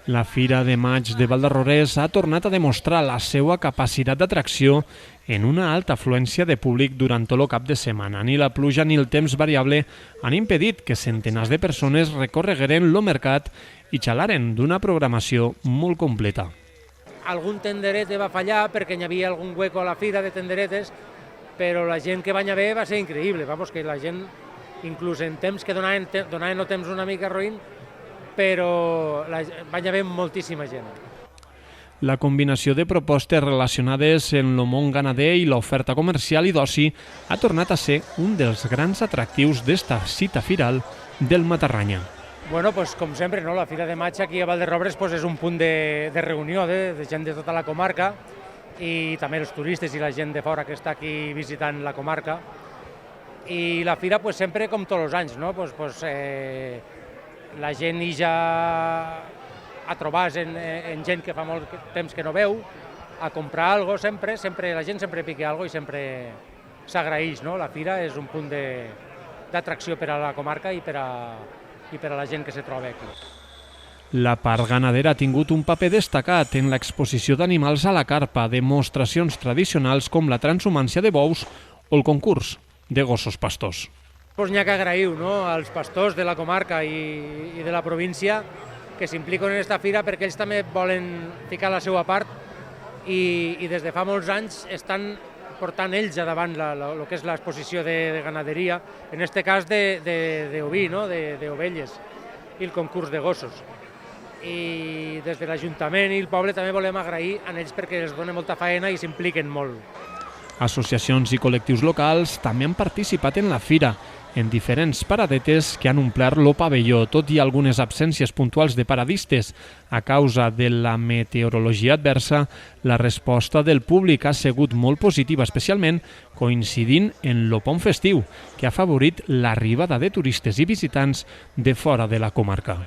La Fira de Maig de Valdarrorés ha tornat a demostrar la seva capacitat d'atracció en una alta afluència de públic durant tot el cap de setmana. Ni la pluja ni el temps variable han impedit que centenars de persones recorregueren el mercat i xalaren d'una programació molt completa. Algun tenderete va fallar perquè hi havia algun hueco a la fira de tenderetes, però la gent que va haver va ser increïble. Vamos, que la gent, inclús en temps que donaven el temps una mica roïn, però va haver moltíssima gent. La combinació de propostes relacionades amb el món ganader i l'oferta comercial i d'oci ha tornat a ser un dels grans atractius d'esta cita firal del Matarranya. Bueno, pues, com sempre, no? La Fira de Maig aquí a Valdarrorés pues, és un punt de reunió de gent de tota la comarca i també els turistes i la gent de fora que està aquí visitant la comarca. I la fira pues, sempre com tots els anys, no? La gent hi ja a trobar-se en gent que fa molt temps que no veu, a comprar alguna cosa, sempre la gent sempre pica alguna cosa i sempre s'agraeix, no? La fira és un punt d'atracció per a la comarca i per a la gent que se troba aquí. La part ganadera ha tingut un paper destacat en l'exposició d'animals a la carpa, demostracions tradicionals com la transhumància de bous o el concurs de gossos pastors. N'hi ha que agrair als pastors de la comarca i de la província que s'impliquen en aquesta fira perquè ells també volen ficar la seva part i des de fa molts anys estan portant ells a davant el que és l'exposició de ganaderia, en aquest cas d'oví, d'ovelles, i el concurs de gossos. I des de l'Ajuntament i el poble també volem agrair a ells perquè els donen molta feina i s'impliquen molt. Associacions i col·lectius locals també han participat en la fira, en diferents paradetes que han omplert el pavelló, tot i algunes absències puntuals de paradistes. A causa de la meteorologia adversa, la resposta del públic ha sigut molt positiva, especialment coincidint en el pont festiu, que ha afavorit l'arribada de turistes i visitants de fora de la comarca.